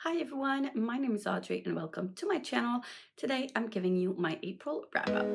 Hi everyone, my name is Audrey and welcome to my channel. Today I'm giving you my April wrap up.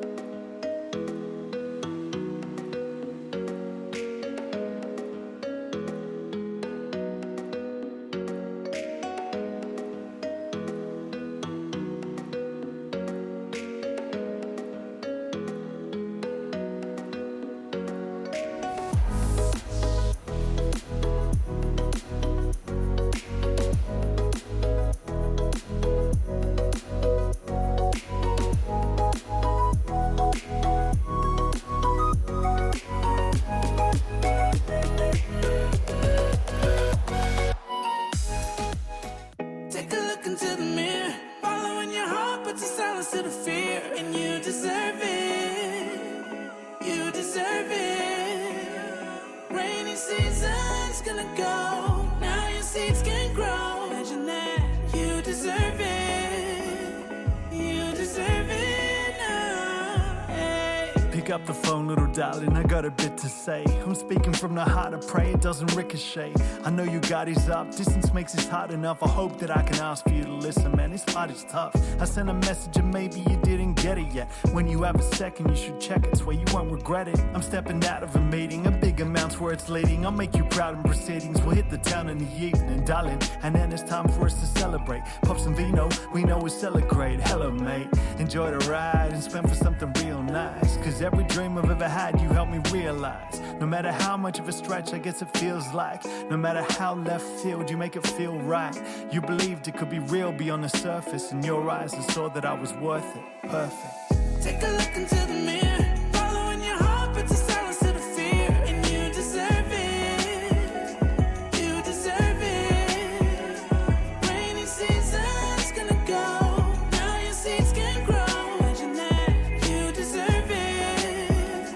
Take a look into the mirror, following your heart, put your silence to the fear, and you deserve it. You deserve it. Rainy season's gonna go. Now your seeds can grow. Imagine that. You deserve it. You deserve it now. Hey. Pick up the phone, little darling, I got a bit to say. I'm speaking from the heart, I pray it doesn't ricochet. I know you got his up, distance makes this hard enough. I hope that I can ask for you to listen, man, this part is tough. I sent a message and maybe you didn't get it yet. When you have a second, you should check it, swear you won't regret it. I'm stepping out of a meeting, a big amount's where it's leading. I'll make you proud in proceedings, we'll hit the town in the evening, darling. And then it's time for us to celebrate. Pop some vino, we know it's celebrate. Hello, mate, enjoy the ride and spend for something real nice. Cause every dream I've ever had, you helped me realize. No matter how much of a stretch I guess it feels like, no matter how left field, you make it feel right. You believed it could be real beyond the surface. In your eyes I saw that I was worth it. Perfect. Take a look into the mirror, following your heart, put your silence to the fear, and you deserve it. You deserve it. Rainy season's gonna go. Now your seeds can grow. Imagine that. You deserve it.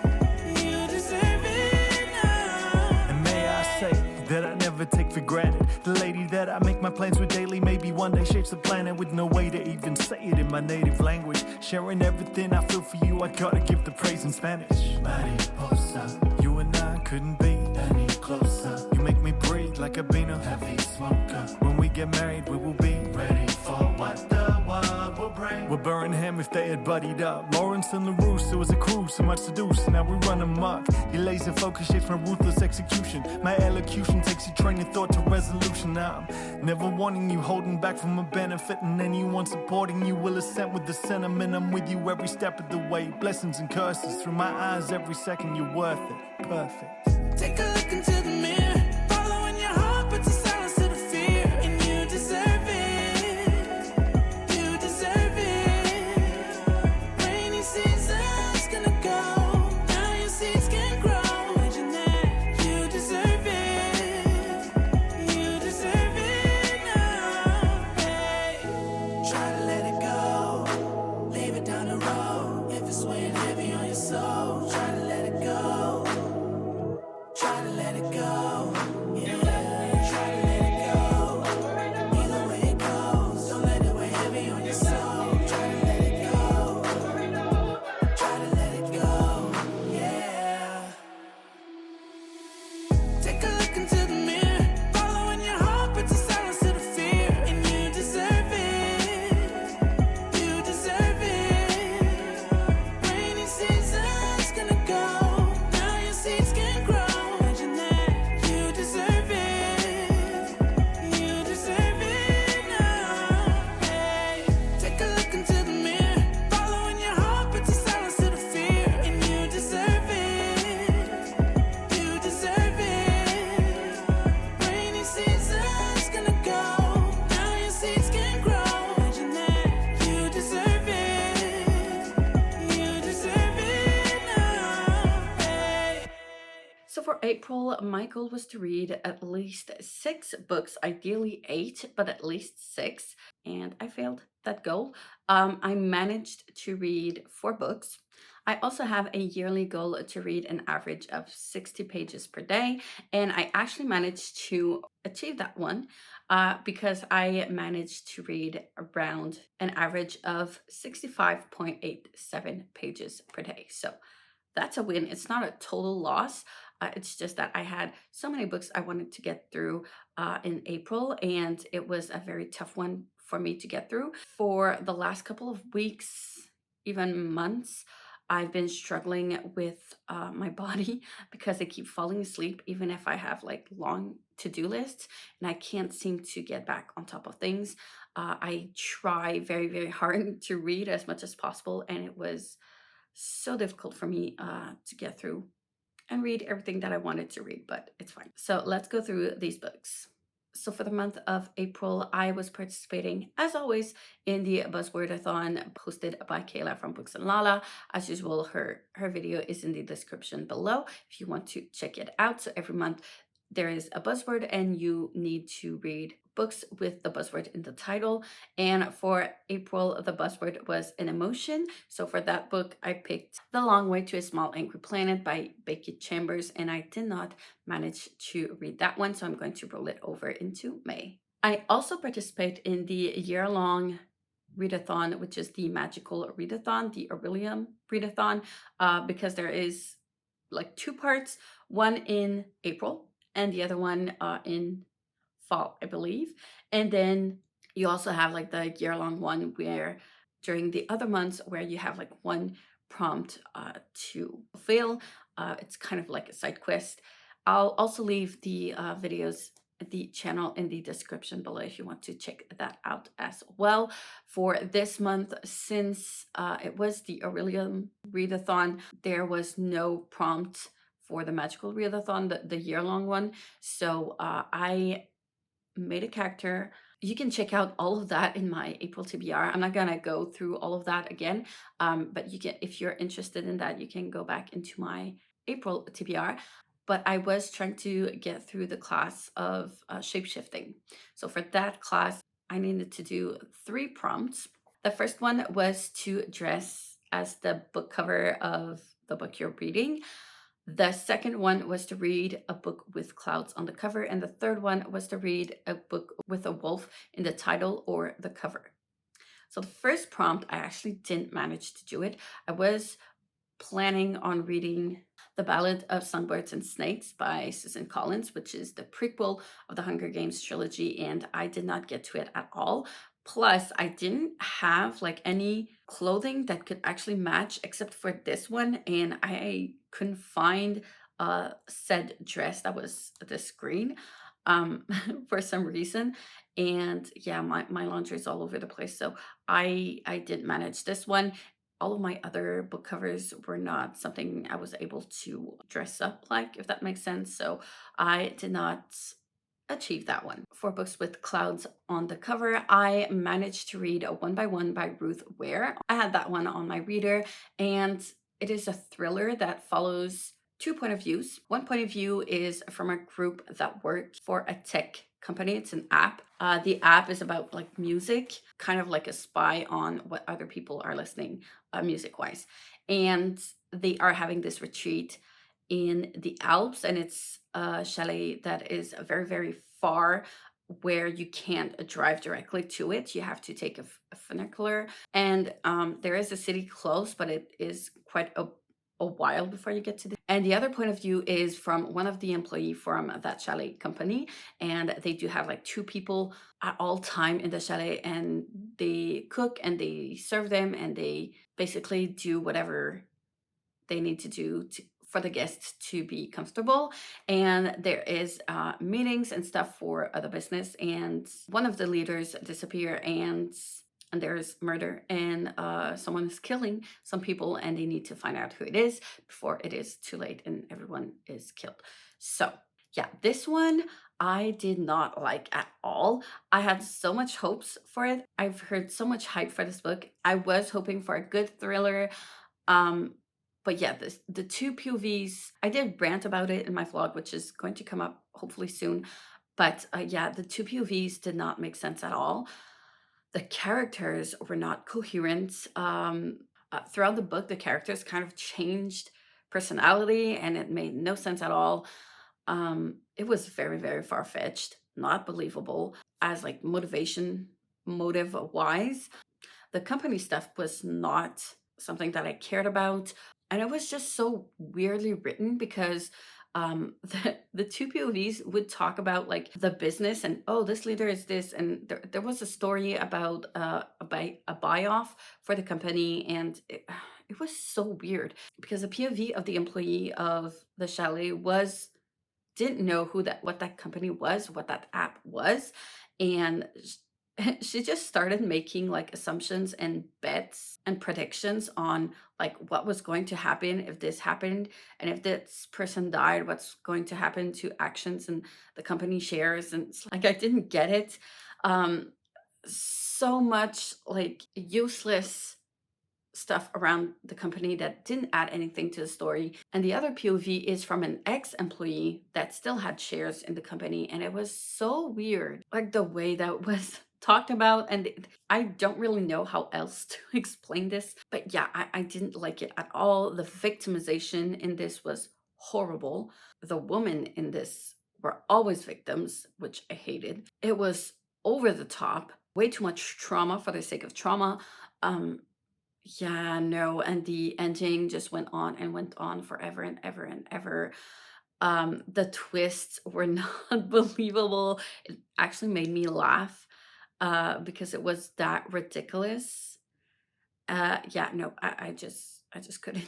You deserve it now. And may I say that I never take for granted the lady that I make my plans with daily. Maybe one day shapes the planet with no way to even say it in my native language. Sharing everything I feel for you, I gotta give the praise in Spanish. Mariposa, you and I couldn't be any closer. You make me breathe like a bean of heavy smoker. When we get married, we will be ready for what the world will bring. We're Birmingham if they had buddied up. Lawrence and LaRousse, it was a cruise, so much to do, so now we run amok. Your laser focus shapes my ruthless execution. My elocution takes your train of thought to resolution. I'm never wanting you, holding back from a benefit, and anyone supporting you will assent with the sentiment. I'm with you every step of the way. Blessings and curses through my eyes every second. You're worth it. Perfect. Take a look into the mirror, following your heart, put your silence to the fear, and you deserve it. You deserve it. Rainy season's gonna go. Now your seeds can grow. Imagine that. You deserve it. You deserve it now. Hey. Try to let it go. Leave it down the road. If it's weighing heavy on your soul, try to let it go. Try to let it go, yeah. Try to let it go. Either way it goes, don't let it weigh heavy on your soul. Try to let it go. Try to let it go, yeah. Take a look into the mirror, following your heart, put your silence to the fear, and you deserve it. You deserve it. Rainy season's gonna go. Now your seeds can grow. Imagine that. You deserve it. You deserve it now. Hey. Take a look into the mirror, following your heart, put your silence to the fear, and you deserve it. You deserve it. Rainy season's gonna go. Now your seeds can grow. Imagine that. You deserve it. You deserve it now. Hey. So for April, my goal was to read at least 6 books, ideally 8, but at least 6. And I failed that goal. I managed to read 4 books. I also have a yearly goal to read an average of 60 pages per day. And I actually managed to achieve that one because I managed to read around an average of 65.87 pages per day. So that's a win. It's not a total loss. It's just that I had so many books I wanted to get through in April, and it was a very tough one for me to get through. For the last couple of weeks, even months, I've been struggling with my body because I keep falling asleep, even if I have like long to-do lists, and I can't seem to get back on top of things. I try very, very hard to read as much as possible, and it was so difficult for me to get through and read everything that I wanted to read, but it's fine. So let's go through these books. So for the month of April, I was participating, as always, in the Buzzwordathon hosted by Kayla from Books and Lala. As usual, her video is in the description below if you want to check it out. So every month there is a buzzword and you need to read books with the buzzword in the title. And for April, the buzzword was an emotion. So for that book, I picked The Long Way to a Small Angry Planet by Becky Chambers, and I did not manage to read that one, so I'm going to roll it over into May. I also participate in the year-long readathon, which is the magical readathon, the Orilium readathon, because there is like two parts, one in April and the other one in fall, I believe. And then you also have like the year-long one where during the other months where you have like one prompt to fulfill. It's kind of like a side quest. I'll also leave the videos at the channel in the description below if you want to check that out as well. For this month, since it was the Orilium readathon, there was no prompt for the magical readathon, the year-long one. So I made a character. You can check out all of that in my April TBR. I'm not gonna go through all of that again, but you can, if you're interested in that, you can go back into my April TBR. But I was trying to get through the class of shapeshifting. So for that class, I needed to do 3 prompts. The first one was to dress as the book cover of the book you're reading. The second one was to read a book with clouds on the cover, and the third one was to read a book with a wolf in the title or the cover. So the first prompt, I actually didn't manage to do it. I was planning on reading The Ballad of Songbirds and Snakes by Susan Collins, which is the prequel of the Hunger Games trilogy, and I did not get to it at all. Plus, I didn't have like any clothing that could actually match except for this one, and I couldn't find a said dress that was this green for some reason. And yeah, my laundry is all over the place, so I didn't manage this one. All of my other book covers were not something I was able to dress up like, if that makes sense. So I did not achieve that one. For books with clouds on the cover, I managed to read a One by One by Ruth Ware. I had that one on my reader, and it is a thriller that follows 2 point of views. One point of view is from a group that works for a tech company. It's an app. The app is about like music, kind of like a spy on what other people are listening music wise. And they are having this retreat in the Alps, and it's a chalet that is very, very far where you can't drive directly to it. You have to take a funicular, and there is a city close, but it is quite a while before you get to the. And the other point of view is from one of the employee from that chalet company, and they do have like 2 people at all time in the chalet, and they cook and they serve them, and they basically do whatever they need to do for the guests to be comfortable. And there is meetings and stuff for the business, and one of the leaders disappear, and there's murder, and someone is killing some people, and they need to find out who it is before it is too late and everyone is killed. So yeah, this one I did not like at all. I had so much hopes for it. I've heard so much hype for this book. I was hoping for a good thriller. But yeah, the 2 POVs, I did rant about it in my vlog, which is going to come up hopefully soon. But yeah, the 2 POVs did not make sense at all. The characters were not coherent. Throughout the book, the characters kind of changed personality, and it made no sense at all. It was very, very far-fetched, not believable as like motive wise. The company stuff was not something that I cared about. And it was just so weirdly written because the two POVs would talk about like the business and, oh, this leader is this, and there was a story about a buy off for the company, and it was so weird because the POV of the employee of the chalet was didn't know what that company was, what that app was, and she just started making like assumptions and bets and predictions on like what was going to happen if this happened, and if this person died, what's going to happen to actions and the company shares. And it's like I didn't get it. Um so much like useless stuff around the company that didn't add anything to the story. And the other POV is from an ex-employee that still had shares in the company. And it was so weird, like the way that was talked about. And I don't really know how else to explain this. But yeah, I didn't like it at all. The victimization in this was horrible. The women in this were always victims, which I hated. It was over the top, way too much trauma for the sake of trauma. Um, yeah, no, and the ending just went on and went on forever and ever and ever. The twists were not believable. It actually made me laugh because it was that ridiculous. Yeah, no, I just couldn't.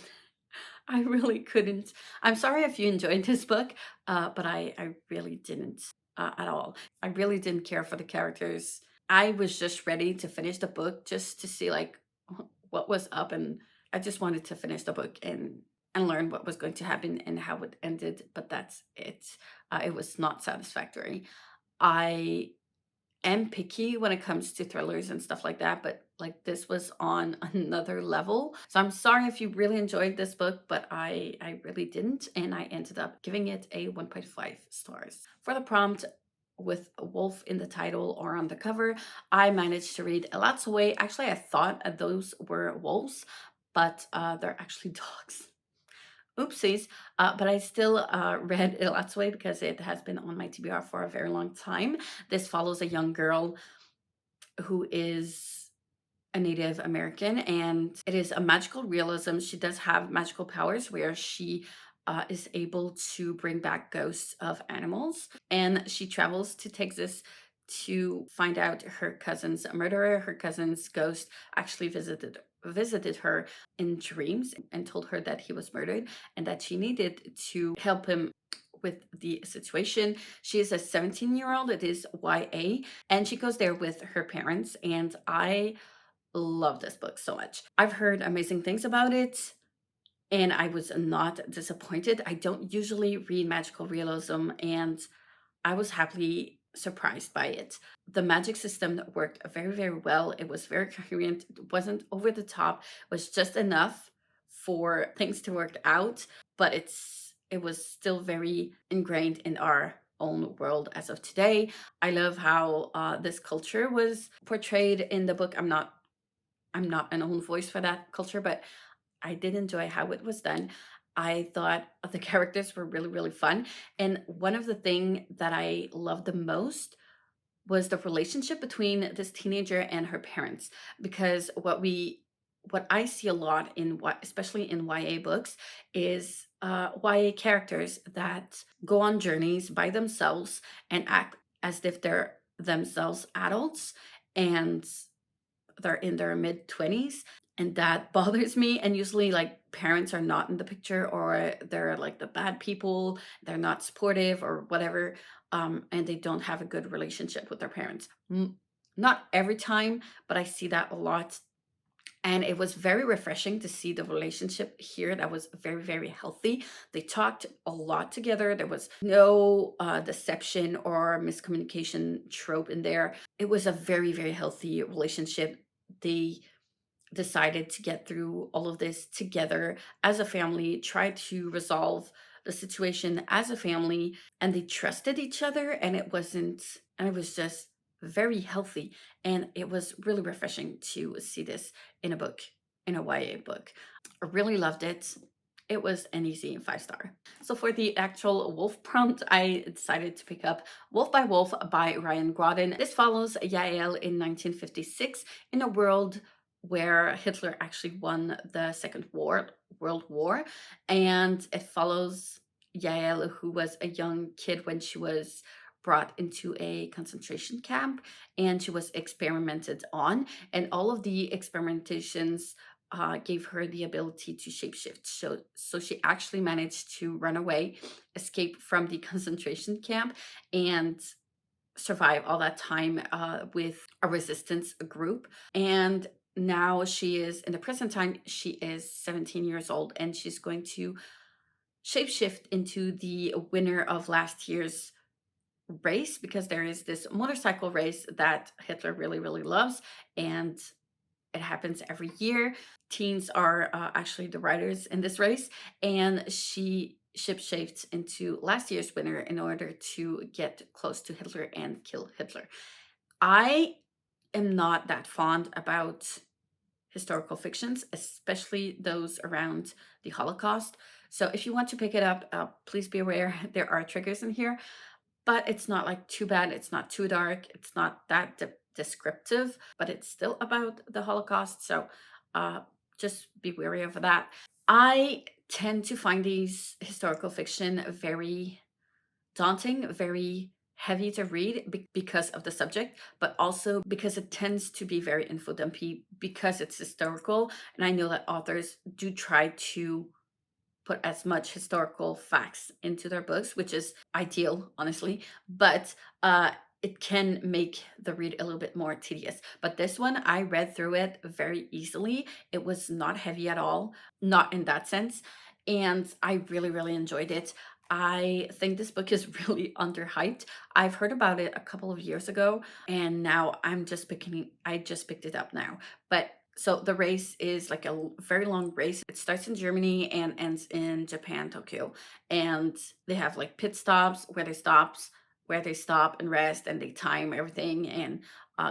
I really couldn't. I'm sorry if you enjoyed this book, but I really didn't at all. I really didn't care for the characters. I was just ready to finish the book just to see like what was up, and I just wanted to finish the book and learn what was going to happen and how it ended. But that's it. It was not satisfactory. I am picky when it comes to thrillers and stuff like that, but like this was on another level. So I'm sorry if you really enjoyed this book, but I really didn't, and I ended up giving it a 1.5 stars. For the prompt with a wolf in the title or on the cover, I managed to read Lots Away. Actually, I thought those were wolves, but they're actually dogs. Oopsies. But I still read it lots way because it has been on my TBR for a very long time. This follows a young girl who is a Native American, and it is a magical realism. She does have magical powers where she is able to bring back ghosts of animals, and she travels to Texas to find out her cousin's murderer. Her cousin's ghost actually visited her in dreams and told her that he was murdered and that she needed to help him with the situation. She is a 17-year-old. It is YA, and she goes there with her parents, and I love this book so much. I've heard amazing things about it, and I was not disappointed. I don't usually read magical realism, and I was happily surprised by it. The magic system worked very, very well. It was very coherent. It wasn't over the top. It was just enough for things to work out, but it was still very ingrained in our own world as of today. I love how this culture was portrayed in the book. I'm not an own voice for that culture, but I did enjoy how it was done. I thought the characters were really, really fun. And one of the things that I loved the most was the relationship between this teenager and her parents. Because what I see a lot in especially in YA books is YA characters that go on journeys by themselves and act as if they're themselves adults, and they're in their mid 20s, and that bothers me. And usually like parents are not in the picture, or they're like the bad people, they're not supportive or whatever, and they don't have a good relationship with their parents. Not every time, but I see that a lot. And it was very refreshing to see the relationship here that was very, very healthy. They talked a lot together. There was no deception or miscommunication trope in there. It was a very, very healthy relationship. They decided to get through all of this together as a family, try to resolve the situation as a family, and they trusted each other, and it was just very healthy. And it was really refreshing to see this in a book, in a YA book. I really loved it. It was an easy 5-star. So for the actual wolf prompt, I decided to pick up Wolf by Wolf by Ryan Grodin. This follows Yael in 1956 in a world where Hitler actually won the Second World War, and it follows Yael, who was a young kid when she was brought into a concentration camp and she was experimented on. And all of the experimentations gave her the ability to shapeshift. So she actually managed to run away, escape from the concentration camp, and survive all that time with a resistance group. And now she is in the present time, she is 17 years old, and she's going to shapeshift into the winner of last year's race, because there is this motorcycle race that Hitler really, really loves. And it happens every year. Teens are actually the riders in this race, and she shapeshifts into last year's winner in order to get close to Hitler and kill Hitler. I am not that fond about historical fictions, especially those around the Holocaust. So if you want to pick it up, please be aware there are triggers in here, but it's not like too bad. It's not too dark. It's not that descriptive, but it's still about the Holocaust. So uh, just be wary of that. I tend to find these historical fiction very daunting, very heavy to read because of the subject, but also because it tends to be very info dumpy because it's historical. And I know that authors do try to put as much historical facts into their books, which is ideal, honestly, but it can make the read a little bit more tedious. But this one, I read through it very easily. It was not heavy at all, not in that sense. And I really, really enjoyed it. I think this book is really underhyped. I've heard about it a couple of years ago, and now I just picked it up now. But so the race is like a very long race. It starts in Germany and ends in Japan, Tokyo. And they have like pit stops where they stop and rest, and they time everything and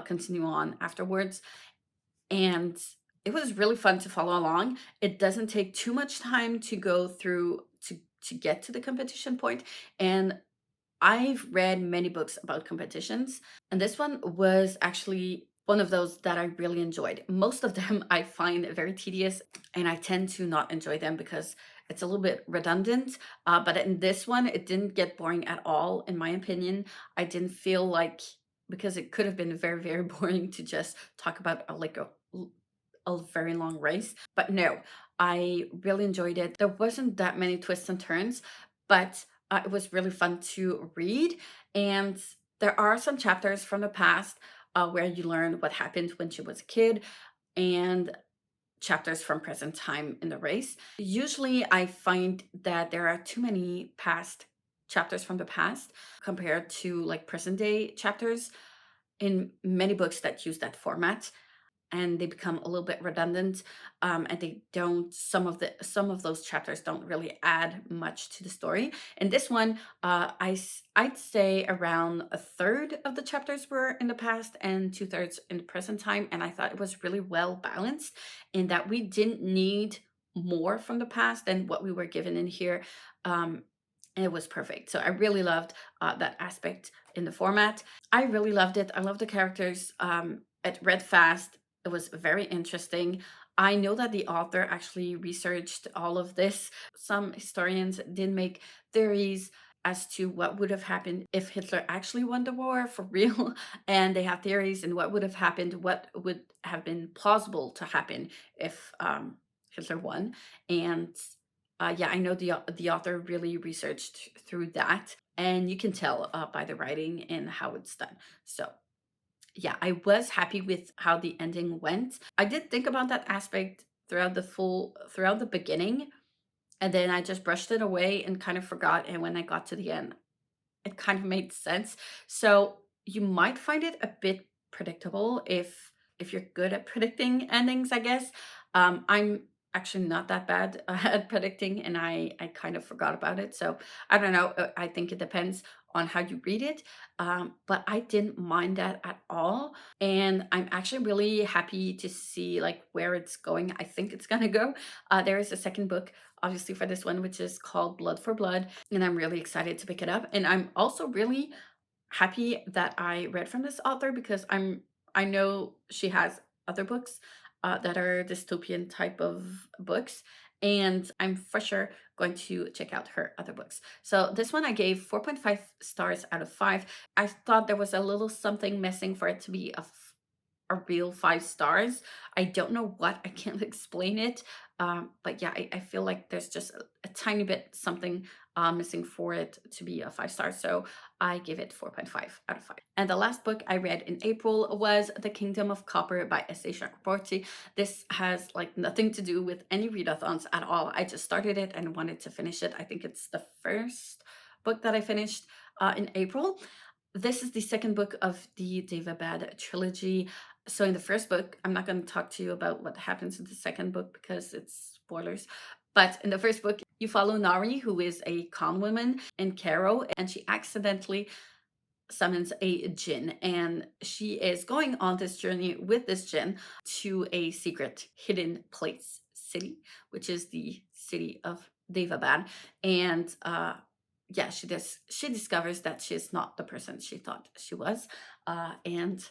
continue on afterwards. And it was really fun to follow along. It doesn't take too much time to go through to get to the competition point. And I've read many books about competitions, and this one was actually one of those that I really enjoyed. Most of them I find very tedious, and I tend to not enjoy them because it's a little bit redundant. But in this one, it didn't get boring at all, in my opinion. I didn't feel like, because it could have been very, very boring to just talk about a very long race. But no, I really enjoyed it. There wasn't that many twists and turns, but it was really fun to read. And there are some chapters from the past where you learn what happened when she was a kid, and chapters from present time in the race. Usually, I find that there are too many past chapters from the past compared to like present day chapters in many books that use that format, and they become a little bit redundant, and they don't some of those chapters don't really add much to the story. And this one, I'd say around a third of the chapters were in the past and two-thirds in the present time, and I thought it was really well balanced in that we didn't need more from the past than what we were given in here. And it was perfect. So I really loved that aspect in the format. I really loved it. I love the characters. It read fast. It was very interesting. I know that the author actually researched all of this. Some historians did make theories as to what would have happened if Hitler actually won the war for real. And they have theories and what would have happened, what would have been plausible to happen if Hitler won. And yeah, I know the author really researched through that, and you can tell by the writing and how it's done. So yeah, I was happy with how the ending went. I did think about that aspect throughout the beginning, and then I just brushed it away and kind of forgot. And when I got to the end, it kind of made sense. So you might find it a bit predictable if you're good at predicting endings, I guess. I'm actually not that bad at predicting, and I kind of forgot about it. So I don't know. I think it depends on how you read it. But I didn't mind that at all, and I'm actually really happy to see like where it's going. I think it's gonna go. There is a second book, obviously, for this one, which is called Blood for Blood, and I'm really excited to pick it up. And I'm also really happy that I read from this author because I know she has other books that are dystopian type of books, and I'm for sure going to check out her other books. So this one I gave 4.5 stars out of 5. I thought there was a little something missing for it to be a real 5 stars. I don't know what, I can't explain it. But yeah, I feel like there's just a tiny bit something missing for it to be a 5 star. So I give it 4.5 out of 5. And the last book I read in April was The Kingdom of Copper by S.A. Chakraborty. This has like nothing to do with any readathons at all. I just started it and wanted to finish it. I think it's the first book that I finished in April. This is the second book of the Daevabad trilogy. So in the first book, I'm not going to talk to you about what happens in the second book because it's spoilers. But in the first book, you follow Nari, who is a con woman in Cairo, and she accidentally summons a djinn, and she is going on this journey with this djinn to a secret hidden place city, which is the city of Daevabad. And yeah, she discovers that she's not the person she thought she was, and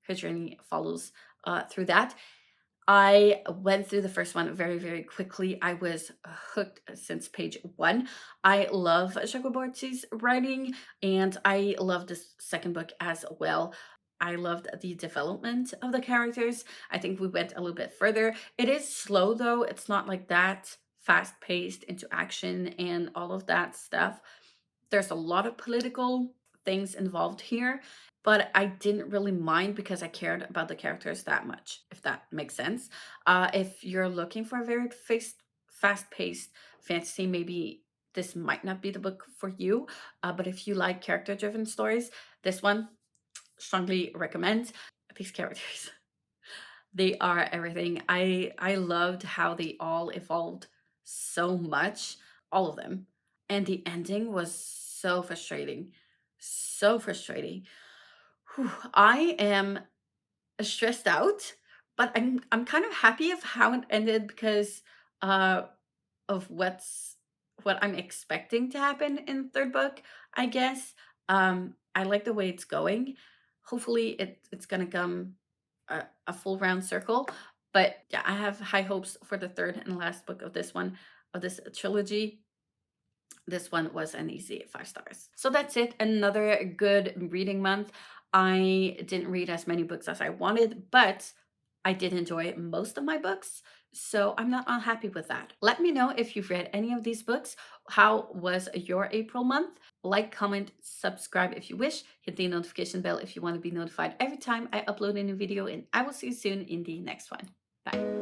her journey follows through that. I went through the first one very, very quickly. I was hooked since page 1. I love Chakraborty's writing, and I love this second book as well. I loved the development of the characters. I think we went a little bit further. It is slow though. It's not like that fast paced into action and all of that stuff. There's a lot of political things involved here, but I didn't really mind because I cared about the characters that much, if that makes sense. If you're looking for a very fast-paced fantasy, maybe this might not be the book for you. But if you like character-driven stories, this one, strongly recommend. These characters, they are everything. I loved how they all evolved so much, all of them. And the ending was so frustrating. So frustrating. Whew, I am stressed out, but I'm kind of happy of how it ended because uh of what I'm expecting to happen in the third book, I guess. I like the way it's going. Hopefully it's gonna come a full round circle. But yeah, I have high hopes for the third and last book of this trilogy. This one was an easy 5 stars. So that's it. Another good reading month. I didn't read as many books as I wanted, but I did enjoy most of my books. So I'm not unhappy with that. Let me know if you've read any of these books. How was your April month? Like, comment, subscribe if you wish. Hit the notification bell if you want to be notified every time I upload a new video. And I will see you soon in the next one. Bye.